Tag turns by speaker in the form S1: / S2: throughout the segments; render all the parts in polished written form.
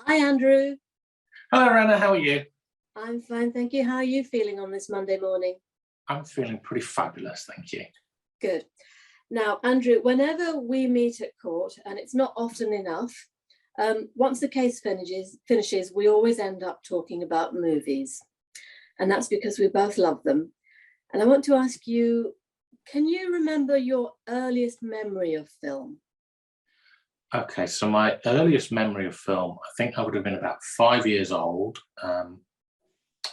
S1: Hi, Andrew.
S2: Hello, Rana. How are you?
S1: I'm fine, thank you. How are you feeling on this Monday morning?
S2: I'm feeling pretty fabulous, thank you.
S1: Good. Now, Andrew, whenever we meet at court, and it's not often enough, once the case finishes, we always end up talking about movies. And that's because we both love them. And I want to ask you, can you remember your earliest memory of film?
S2: Okay, so my earliest memory of film, I think I would have been about 5 years old, and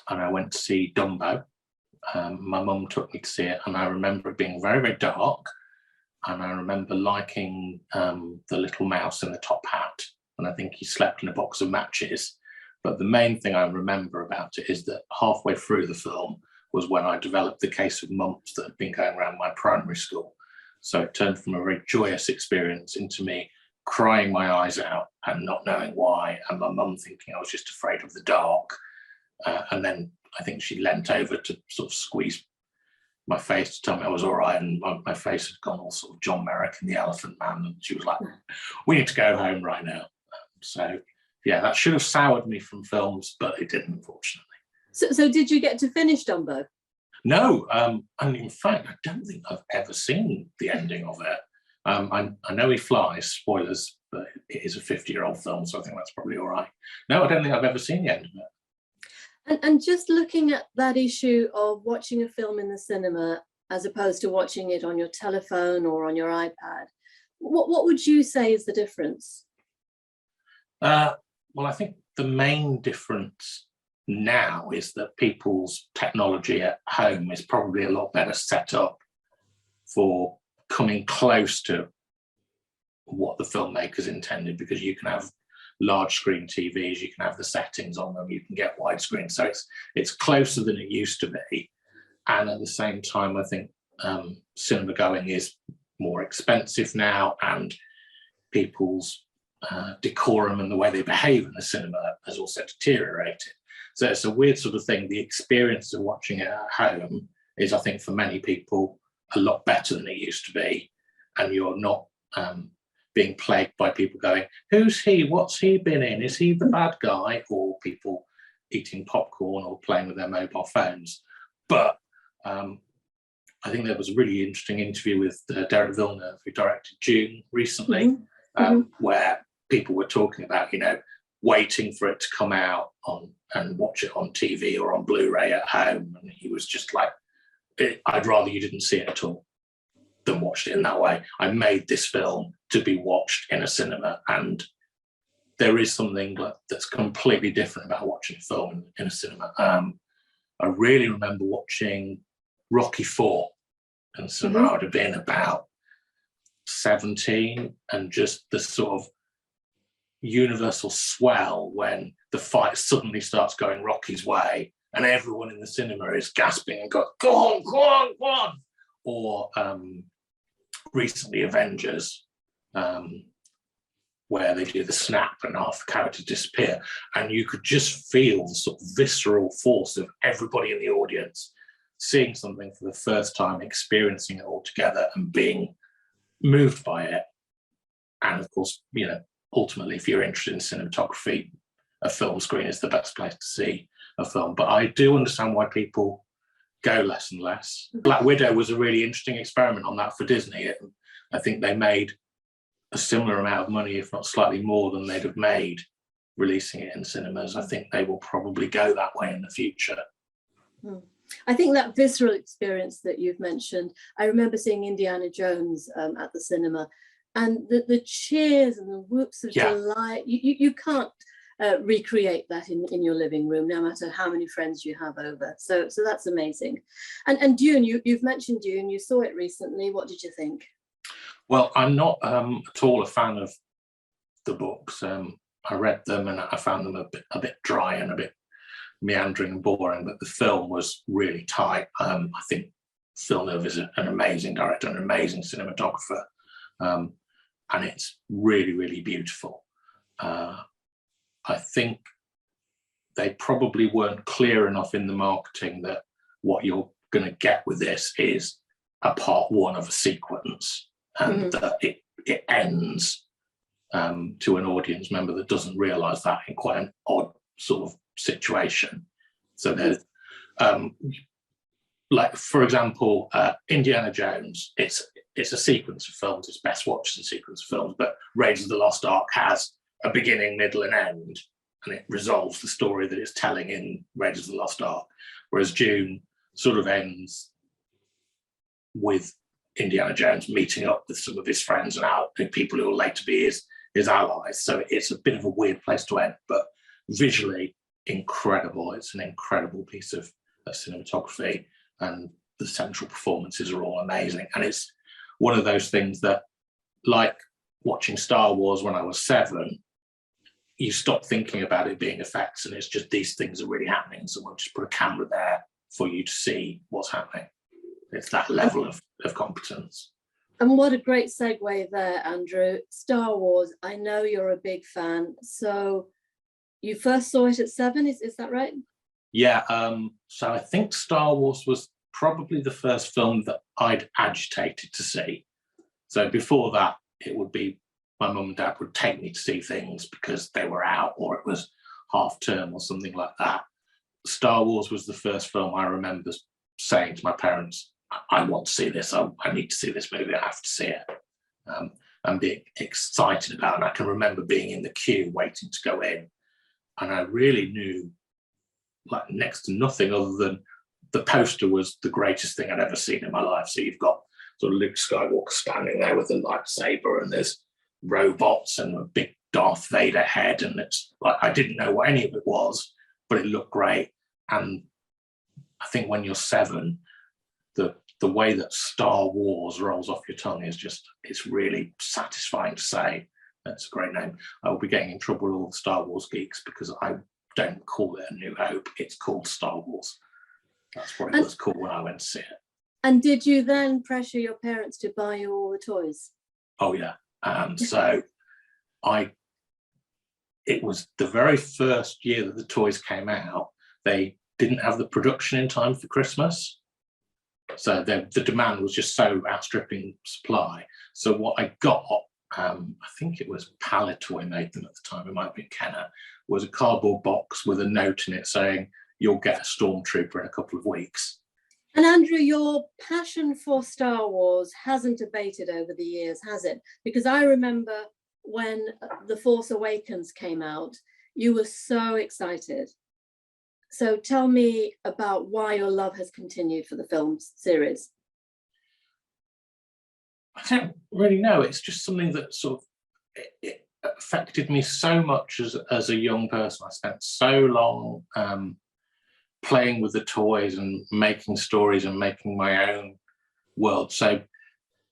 S2: I went to see Dumbo. My mum took me to see it, and I remember it being very, very dark, and I remember liking the little mouse in the top hat, and I think he slept in a box of matches. But the main thing I remember about it is that halfway through the film was when I developed the case of mumps that had been going around my primary school. So it turned from a very joyous experience into me crying my eyes out and not knowing why, and my mum thinking I was just afraid of the dark. And then I think she leant over to sort of squeeze my face to tell me I was all right, and my face had gone all sort of John Merrick and the Elephant Man, and she was like, "We need to go home right now." So yeah, that should have soured me from films, but it didn't, unfortunately.
S1: So did you get to finish Dumbo?
S2: No, and in fact, I don't think I've ever seen the ending of it. I know he flies, spoilers, but it is a 50-year-old film, so I think that's probably all right. No, I don't think I've ever seen the end of it.
S1: And just looking at that issue of watching a film in the cinema as opposed to watching it on your telephone or on your iPad, what would you say is the difference?
S2: Well, I think the main difference now is that people's technology at home is probably a lot better set up for coming close to what the filmmakers intended, because you can have large screen TVs, you can have the settings on them, you can get widescreen. So it's closer than it used to be. And at the same time, I think cinema going is more expensive now, and people's decorum and the way they behave in the cinema has also deteriorated. So it's a weird sort of thing. The experience of watching it at home is, I think, for many people, a lot better than it used to be. And you're not being plagued by people going, "Who's he? What's he been in? Is he the bad guy?" Or people eating popcorn or playing with their mobile phones. But I think there was a really interesting interview with Derek Villeneuve, who directed Dune recently, where people were talking about, waiting for it to come out on and watch it on TV or on Blu-ray at home. And he was just like, "I'd rather you didn't see it at all than watched it in that way. I made this film to be watched in a cinema." And there is something that's completely different about watching a film in a cinema. I really remember watching Rocky IV in the cinema. I would have been about 17, and just the sort of universal swell when the fight suddenly starts going Rocky's way and everyone in the cinema is gasping and going, "Go on, go on, go on." Or recently Avengers, where they do the snap and half the characters disappear, and you could just feel the sort of visceral force of everybody in the audience seeing something for the first time, experiencing it all together and being moved by it. And of course, ultimately, if you're interested in cinematography, a film screen is the best place to see a film. But I do understand why people go less and less. Black Widow was a really interesting experiment on that for Disney. I think they made a similar amount of money, if not slightly more than they'd have made releasing it in cinemas. I think they will probably go that way in the future.
S1: I think that visceral experience that you've mentioned, I remember seeing Indiana Jones at the cinema, and the cheers and the whoops of delight, you can't recreate that in your living room, no matter how many friends you have over. So that's amazing. And Dune, you've mentioned Dune, you saw it recently. What did you think?
S2: Well, I'm not at all a fan of the books. I read them and I found them a bit dry and a bit meandering and boring, but the film was really tight. I think Villeneuve is an amazing director, an amazing cinematographer, and it's really, really beautiful. I think they probably weren't clear enough in the marketing that what you're going to get with this is a part one of a sequence, and that it ends to an audience member that doesn't realise that in quite an odd sort of situation. So there's, like, for example, Indiana Jones, it's a sequence of films, it's best watched as a sequence of films, but Raiders of the Lost Ark has a beginning, middle and end, and it resolves the story that it's telling in Raiders of the Lost Ark, whereas Dune sort of ends with Indiana Jones meeting up with some of his friends and people who will later be his allies. So it's a bit of a weird place to end, but visually incredible. It's an incredible piece of cinematography, and the central performances are all amazing. And it's one of those things that, like watching Star Wars when I was 7, you stop thinking about it being effects, and it's just these things are really happening. Someone just put a camera there for you to see what's happening. It's that level of competence.
S1: And what a great segue there, Andrew. Star Wars, I know you're a big fan. So you first saw it at 7, is that right?
S2: Yeah, so I think Star Wars was probably the first film that I'd agitated to see. So before that, it would be my mum and dad would take me to see things because they were out or it was half term or something like that. Star Wars was the first film I remember saying to my parents, I want to see this, I need to see this movie, I have to see it. And being excited about it. And I can remember being in the queue waiting to go in. And I really knew like next to nothing other than the poster was the greatest thing I'd ever seen in my life. So you've got sort of Luke Skywalker standing there with a lightsaber, and there's robots and a big Darth Vader head, and it's like I didn't know what any of it was, but it looked great. And I think when you're 7, the way that Star Wars rolls off your tongue is just, it's really satisfying to say. That's a great name. I will be getting in trouble with all the Star Wars geeks because I don't call it A New Hope, it's called Star Wars. That's what it was called when I went to see it.
S1: And did you then pressure your parents to buy you all the toys?
S2: Oh yeah. So it was the very first year that the toys came out, they didn't have the production in time for Christmas. So the demand was just so outstripping supply. So what I got, I think it was Palitoy made them at the time, it might have been Kenner, was a cardboard box with a note in it saying, you'll get a stormtrooper in a couple of weeks.
S1: And Andrew, your passion for Star Wars hasn't abated over the years, has it? Because I remember when The Force Awakens came out, you were so excited. So tell me about why your love has continued for the film series.
S2: I don't really know. It's just something that sort of it affected me so much as a young person. I spent so long playing with the toys and making stories and making my own world. So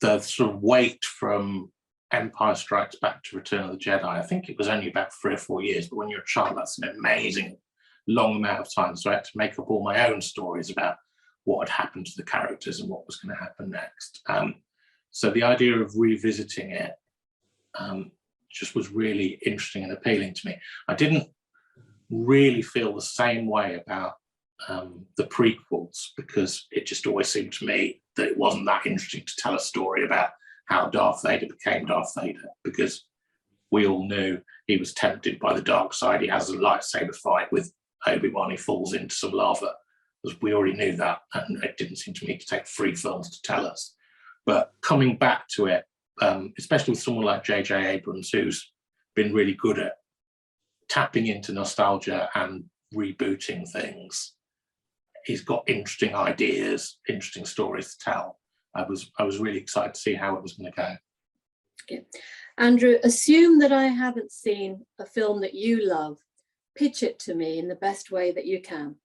S2: the sort of wait from Empire Strikes Back to Return of the Jedi, I think it was only about 3 or 4 years, but when you're a child, that's an amazing long amount of time. So I had to make up all my own stories about what had happened to the characters and what was going to happen next. So the idea of revisiting it just was really interesting and appealing to me. I didn't really feel the same way about the prequels, because it just always seemed to me that it wasn't that interesting to tell a story about how Darth Vader became Darth Vader, because we all knew he was tempted by the dark side. He has a lightsaber fight with Obi-Wan, he falls into some lava. We already knew that, and it didn't seem to me to take 3 films to tell us. But coming back to it, especially with someone like J.J. Abrams, who's been really good at tapping into nostalgia and rebooting things, he's got interesting ideas, interesting stories to tell. I was really excited to see how it was going to go.
S1: Okay. Andrew, assume that I haven't seen a film that you love. Pitch it to me in the best way that you can.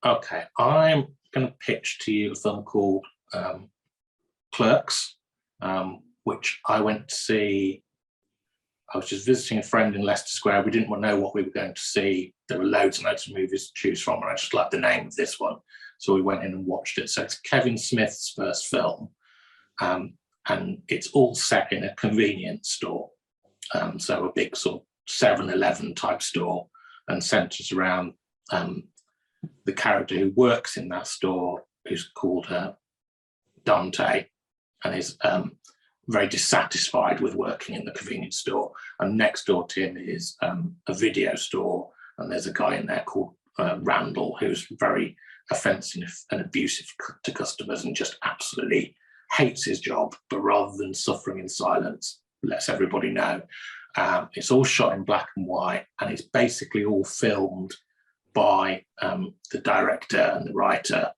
S2: Okay, I'm going to pitch to you a film called Clerks, which I went to see. I was just visiting a friend in Leicester Square. We didn't know what we were going to see. There were loads and loads of movies to choose from, and I just liked the name of this one. So we went in and watched it. So it's Kevin Smith's first film, and it's all set in a convenience store. So a big sort of 7-Eleven type store, and centres around the character who works in that store, who's called Dante, and is very dissatisfied with working in the convenience store. And next door to him is a video store, and there's a guy in there called Randall, who's very offensive and abusive to customers and just absolutely hates his job, but rather than suffering in silence, lets everybody know. It's all shot in black and white, and it's basically all filmed by the director and the writer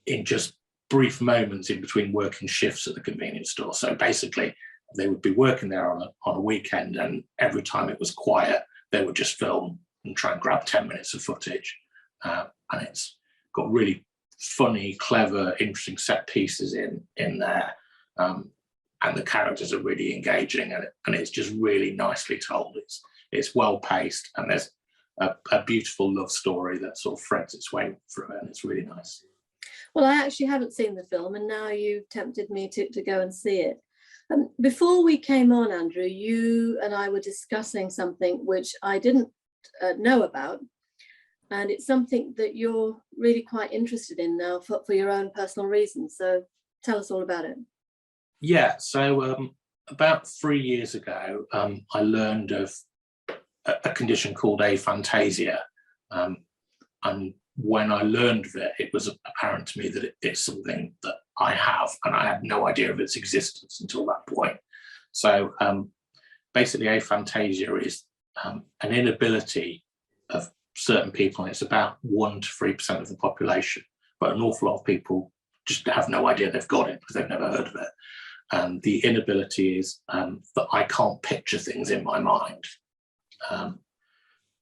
S2: in just brief moments in between working shifts at the convenience store. So basically, they would be working there on a weekend, and every time it was quiet, they would just film and try and grab 10 minutes of footage. And it's got really funny, clever, interesting set pieces in there. And the characters are really engaging, and it's just really nicely told. It's well paced, and there's a beautiful love story that sort of threads its way through it, and it's really nice.
S1: Well, I actually haven't seen the film, and now you've tempted me to go and see it. Before we came on, Andrew, you and I were discussing something which I didn't know about, and it's something that you're really quite interested in now for your own personal reasons. So tell us all about it.
S2: Yeah, so about 3 years ago, I learned of a condition called aphantasia. And when I learned of it, it was apparent to me that it's something that I have, and I had no idea of its existence until that point. So basically, aphantasia is an inability of certain people, and it's about 1 to 3% of the population, but an awful lot of people just have no idea they've got it because they've never heard of it. And the inability is that I can't picture things in my mind.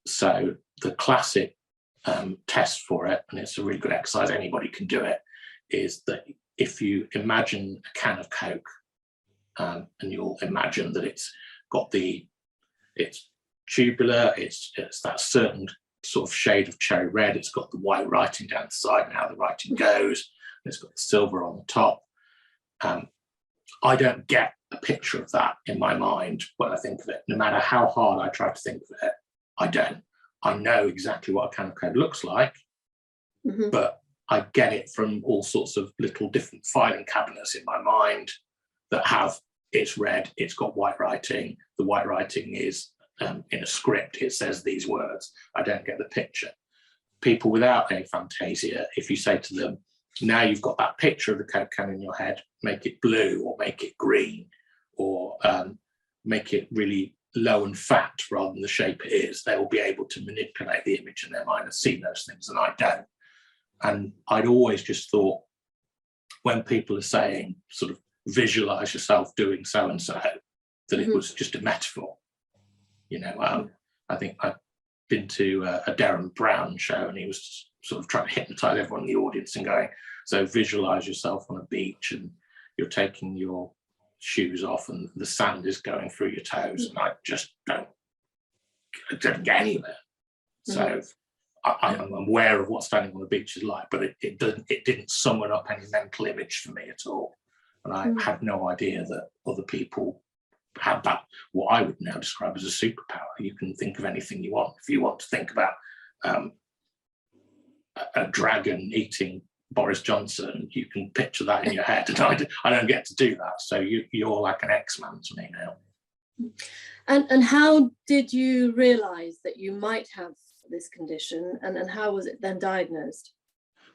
S2: So the classic test for it, and it's a really good exercise, anybody can do it, is that if you imagine a can of Coke, and you'll imagine that it's tubular, it's that certain sort of shade of cherry red, it's got the white writing down the side and how the writing goes, and it's got the silver on the top. I don't get a picture of that in my mind when I think of it. No matter how hard I try to think of it, I don't. I know exactly what a can of Coke looks like, but I get it from all sorts of little different filing cabinets in my mind that have, it's red, it's got white writing, the white writing is in a script, it says these words. I don't get the picture. People without aphantasia, if you say to them, now you've got that picture of the Coke can in your head, make it blue or make it green, or make it really low and fat rather than the shape it is, they will be able to manipulate the image in their mind and see those things, and I don't. And I'd always just thought, when people are saying sort of visualize yourself doing so and so, that it was just a metaphor. You know, I think I've been to a Darren Brown show, and he was sort of trying to hypnotize everyone in the audience and going, so visualize yourself on a beach and you're taking your shoes off and the sand is going through your toes, and I just don't get any of it. So I'm aware of what standing on the beach is like, but it didn't summon up any mental image for me at all. And I had no idea that other people had that, what I would now describe as a superpower. You can think of anything you want. If you want to think about a dragon eating Boris Johnson, you can picture that in your head, and I don't get to do that. So you're like an X-Man to me now.
S1: And how did you realise that you might have this condition, and how was it then diagnosed?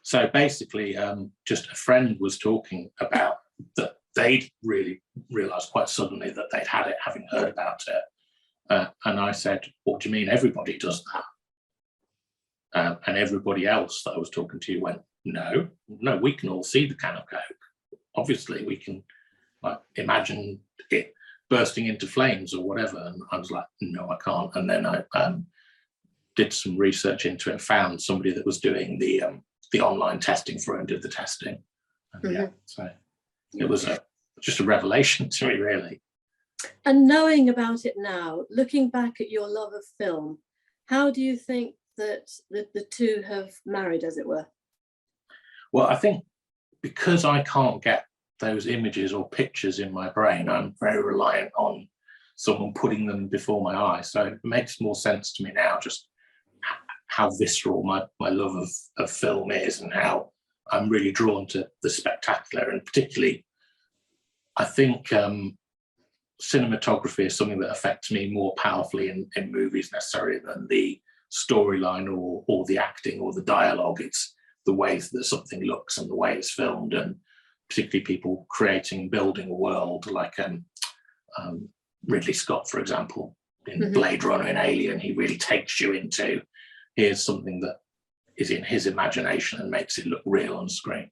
S2: So basically, just a friend was talking about that they'd really realised quite suddenly that they'd had it, having heard about it. And I said, what do you mean everybody does that? And everybody else that I was talking to went, no, we can all see the can of Coke. Obviously, we can imagine it bursting into flames or whatever. And I was like, no, I can't. And then I did some research into it and found somebody that was doing the online testing for it and did the testing. And yeah, so it was just a revelation to me, really.
S1: And knowing about it now, looking back at your love of film, how do you think that the two have married, as it were?
S2: Well, I think because I can't get those images or pictures in my brain, I'm very reliant on someone putting them before my eyes. So it makes more sense to me now just how visceral my love of film is, and how I'm really drawn to the spectacular. And particularly, I think cinematography is something that affects me more powerfully in movies necessarily than the storyline or the acting or the dialogue. It's the ways that something looks and the way it's filmed, and particularly people creating, building a world like Ridley Scott, for example, in Blade Runner and Alien. He really takes you into, here's something that is in his imagination and makes it look real on screen.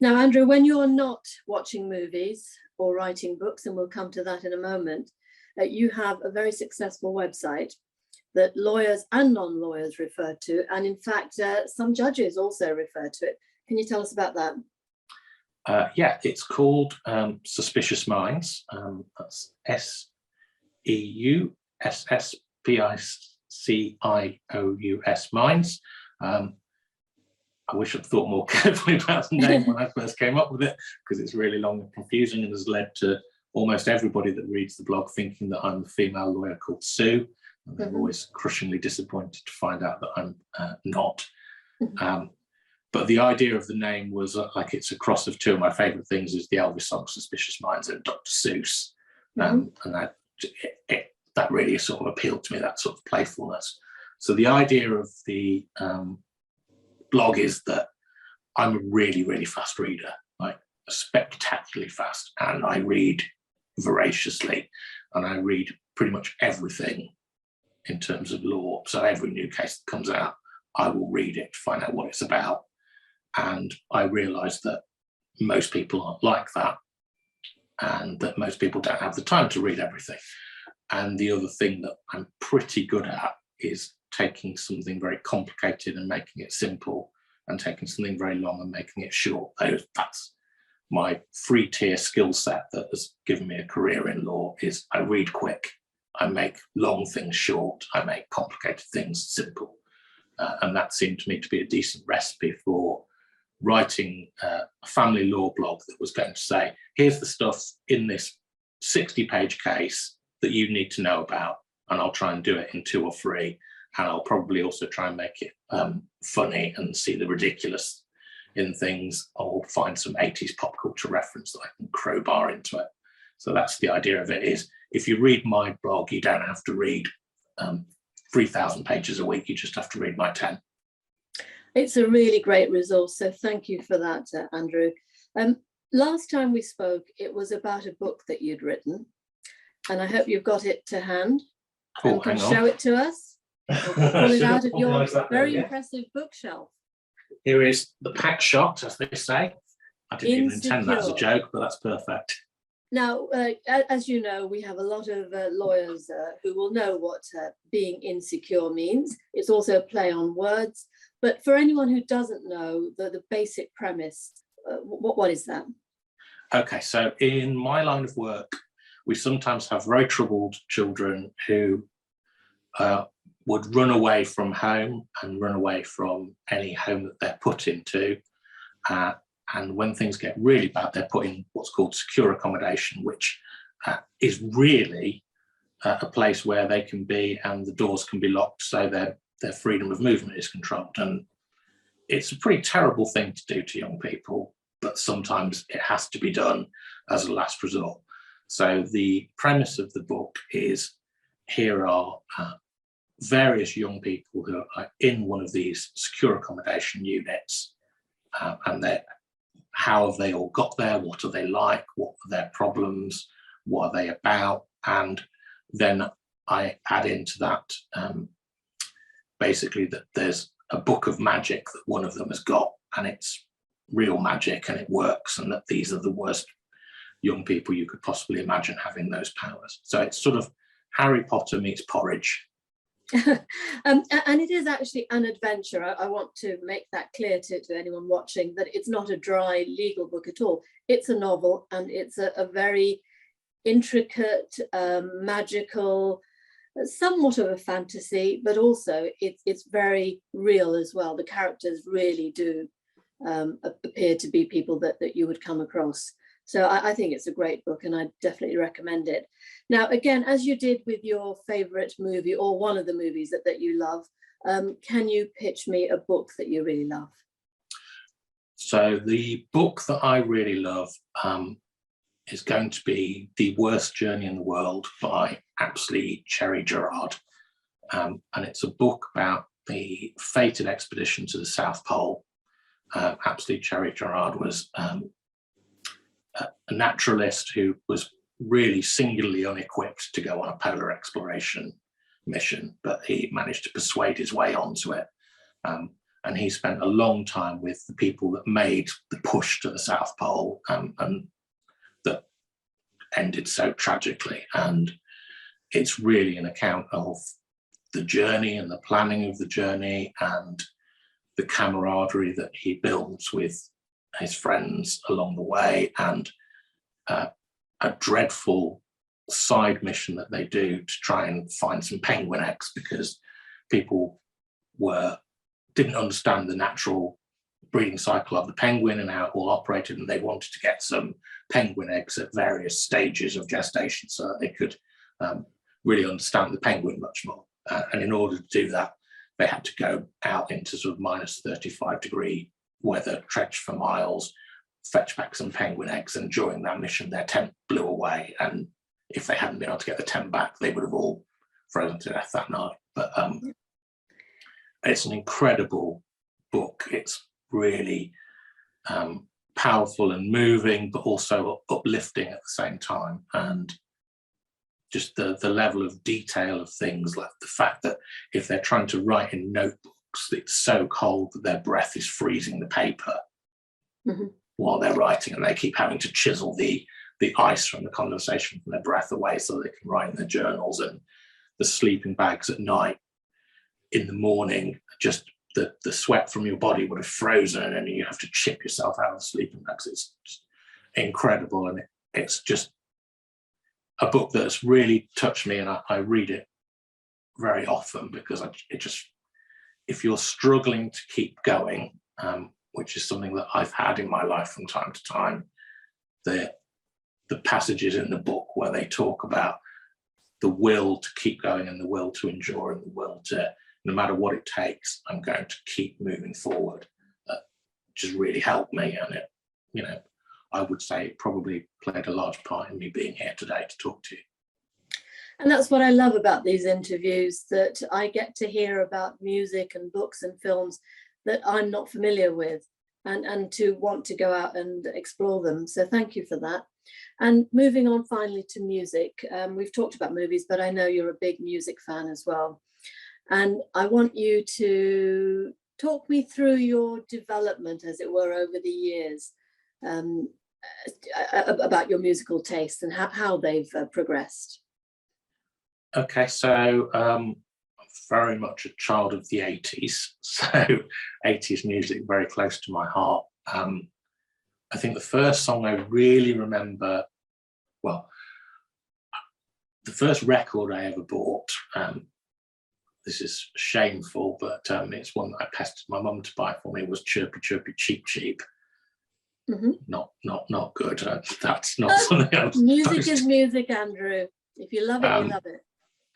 S1: Now, Andrew, when you're not watching movies or writing books, and we'll come to that in a moment, you have a very successful website that lawyers and non-lawyers refer to, and in fact, some judges also refer to it. Can you tell us about that?
S2: Yeah, it's called Suspicious Minds. That's SEUSSPICIOUS Minds. I wish I'd thought more carefully about the name when I first came up with it, because it's really long and confusing and has led to almost everybody that reads the blog thinking that I'm the female lawyer called Sue. And they're always crushingly disappointed to find out that I'm not. But the idea of the name was like it's a cross of two of my favourite things, is the Elvis song Suspicious Minds and Dr. Seuss. And that really sort of appealed to me, that sort of playfulness. So the idea of the blog is that I'm a really, really fast reader, like spectacularly fast, and I read voraciously, and I read pretty much everything in terms of law. So every new case that comes out, I will read it to find out what it's about. And I realised that most people aren't like that, and that most people don't have the time to read everything. And the other thing that I'm pretty good at is taking something very complicated and making it simple, and taking something very long and making it short. That's my free tier skill set that has given me a career in law, is I read quick, I make long things short, I make complicated things simple. And that seemed to me to be a decent recipe for writing a family law blog that was going to say, here's the stuff in this 60-page case that you need to know about, and I'll try and do it in 2 or 3, and I'll probably also try and make it funny and see the ridiculous in things. I'll find some 80s pop culture reference that I can crowbar into it. So that's the idea of it, is if you read my blog, you don't have to read 3,000 pages a week, you just have to read my 10.
S1: It's a really great resource, so thank you for that, Andrew. Last time we spoke, it was about a book that you'd written, and I hope you've got it to hand and can show it to us. Pull it out of your very impressive bookshelf.
S2: Here is the pack shot, as they say. I didn't even intend that as a joke, but that's perfect.
S1: Now, as you know, we have a lot of lawyers who will know what being insecure means. It's also a play on words. But for anyone who doesn't know the basic premise, what is that? Okay,
S2: so in my line of work, we sometimes have very troubled children who would run away from home and run away from any home that they're put into. And when things get really bad, they're put in what's called secure accommodation, which is really a place where they can be and the doors can be locked, so their freedom of movement is controlled. And it's a pretty terrible thing to do to young people, but sometimes it has to be done as a last resort. So the premise of the book is, here are various young people who are in one of these secure accommodation units, and how have they all got there? What are they like? What are their problems? What are they about? And then I add into that basically that there's a book of magic that one of them has got, and it's real magic and it works, and that these are the worst young people you could possibly imagine having those powers. So it's sort of Harry Potter meets porridge.
S1: And it is actually an adventure. I want to make that clear to anyone watching, that it's not a dry legal book at all. It's a novel, and it's a very intricate, magical, somewhat of a fantasy, but also it's very real as well. The characters really do appear to be people that you would come across. So I think it's a great book, and I definitely recommend it. Now, again, as you did with your favorite movie, or one of the movies that you love, can you pitch me a book that you really love?
S2: So the book that I really love is going to be The Worst Journey in the World by Apsley Cherry Gerard. And it's a book about the fated expedition to the South Pole. Apsley Cherry Gerard was a naturalist who was really singularly unequipped to go on a polar exploration mission, but he managed to persuade his way onto it. And he spent a long time with the people that made the push to the South Pole, and that ended so tragically. And it's really an account of the journey and the planning of the journey and the camaraderie that he builds with his friends along the way, and a dreadful side mission that they do to try and find some penguin eggs, because people didn't understand the natural breeding cycle of the penguin and how it all operated, and they wanted to get some penguin eggs at various stages of gestation so that they could really understand the penguin much more. And in order to do that, they had to go out into sort of minus 35-degree weather, trudge for miles, fetch back some penguin eggs. And during that mission, their tent blew away. And if they hadn't been able to get the tent back, they would have all frozen to death that night. But it's an incredible book. It's really powerful and moving, but also uplifting at the same time. And just the level of detail of things, like the fact that if they're trying to write in notebooks, it's so cold that their breath is freezing the paper while they're writing, and they keep having to chisel the ice from the condensation from their breath away so they can write in their journals. And the sleeping bags at night, in the morning, just the sweat from your body would have frozen and you have to chip yourself out of the sleeping bags. It's just incredible. And it's just a book that's really touched me, and I read it very often because if you're struggling to keep going, which is something that I've had in my life from time to time, the passages in the book where they talk about the will to keep going and the will to endure and the will to, no matter what it takes, I'm going to keep moving forward, just really helped me. And it, I would say it probably played a large part in me being here today to talk to you.
S1: And that's what I love about these interviews, that I get to hear about music and books and films that I'm not familiar with, and to want to go out and explore them. So thank you for that. And moving on finally to music, we've talked about movies, but I know you're a big music fan as well. And I want you to talk me through your development, as it were, over the years, about your musical tastes and how they've progressed.
S2: Okay, so I'm very much a child of the 80s, so 80s music very close to my heart. I think the first song I really remember, well, the first record I ever bought, this is shameful, but it's one that I pestered my mum to buy for me, was Chirpy Chirpy Cheep Cheep. Not good. That's not something else.
S1: Music is music, Andrew. If you love it, you love it.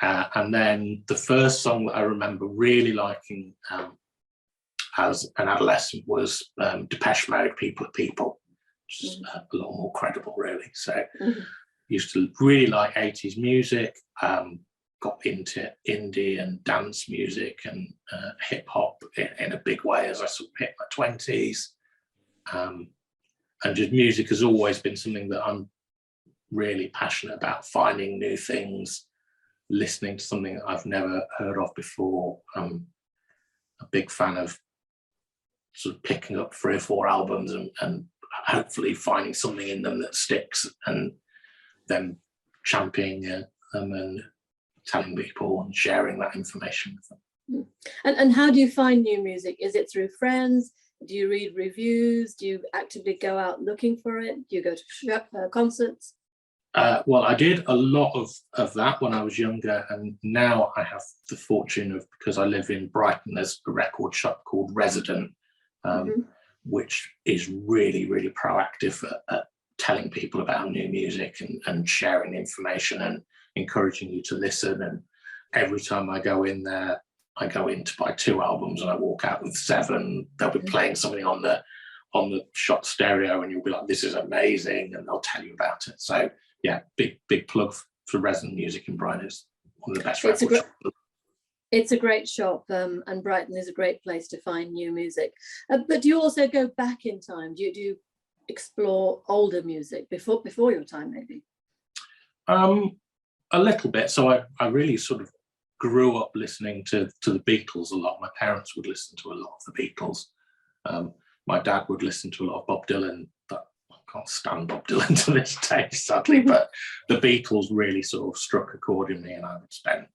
S2: And then the first song that I remember really liking as an adolescent was Depeche Mode, People are People, which is a lot more credible, really. So used to really like 80s music, got into indie and dance music and hip hop in a big way as I sort of hit my 20s. And just music has always been something that I'm really passionate about, finding new things, listening to something that I've never heard of before. I'm a big fan of sort of picking up 3 or 4 albums and hopefully finding something in them that sticks, and then championing them and telling people and sharing that information with them.
S1: And how do you find new music? Is it through friends? Do you read reviews? Do you actively go out looking for it? Do you go to concerts?
S2: Well, I did a lot of that when I was younger, and now I have the fortune of, because I live in Brighton, there's a record shop called Resident, which is really, really proactive at telling people about new music and sharing information and encouraging you to listen. And every time I go in there, I go in to buy 2 albums and I walk out with 7. They'll be playing something on on the shot stereo, and you'll be like, this is amazing, and they'll tell you about it. So yeah, big plug for Resident Music in Brighton. Is one of the best record shops.
S1: It's a great shop, and Brighton is a great place to find new music. But do you also go back in time? Do you explore older music before your time, maybe?
S2: A little bit. So I really sort of grew up listening to the Beatles a lot. My parents would listen to a lot of the Beatles. My dad would listen to a lot of Bob Dylan. But I can't stand Bob Dylan to this day, sadly. But the Beatles really sort of struck a chord in me, and I would spend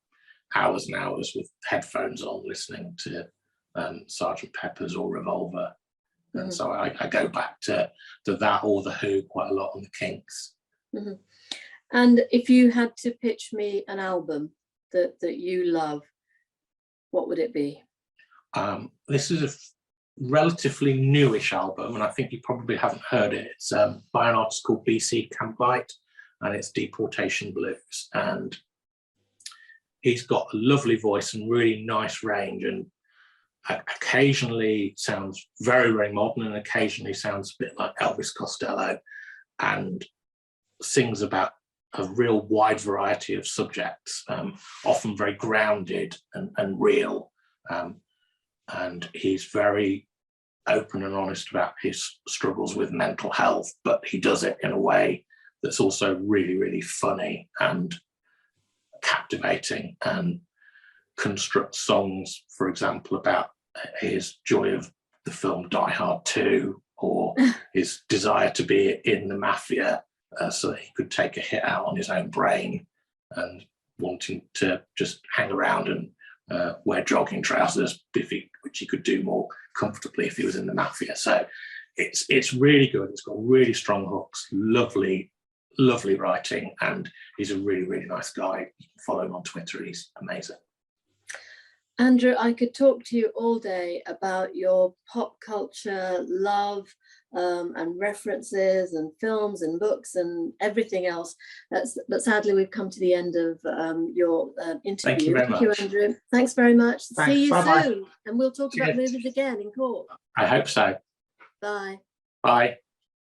S2: hours and hours with headphones on listening to Sgt. Pepper's or Revolver. And so I go back to that, or The Who quite a lot, on the Kinks.
S1: And if you had to pitch me an album that you love, what would it be?
S2: This is a relatively newish album, and I think you probably haven't heard it. It's by an artist called BC Campbite, and it's Deportation Blues. And he's got a lovely voice and really nice range, and occasionally sounds very, very modern, and occasionally sounds a bit like Elvis Costello, and sings about a real wide variety of subjects, often very grounded and real. And he's very open and honest about his struggles with mental health, but he does it in a way that's also really, really funny and captivating, and constructs songs, for example, about his joy of the film Die Hard 2, or his desire to be in the mafia so that he could take a hit out on his own brain, and wanting to just hang around and wear jogging trousers, which he could do more comfortably if he was in the mafia. So it's really good. It's got really strong hooks, lovely writing, and he's a really, really nice guy. You can follow him on Twitter. He's amazing.
S1: Andrew, I could talk to you all day about your pop culture love, and references and films and books and everything else. But sadly, we've come to the end of your interview.
S2: Thank you very much.
S1: Andrew. Thanks very much.
S2: Thanks.
S1: See you
S2: Bye-bye.
S1: soon. And we'll talk about movies again in court.
S2: I hope so.
S1: Bye.
S2: Bye.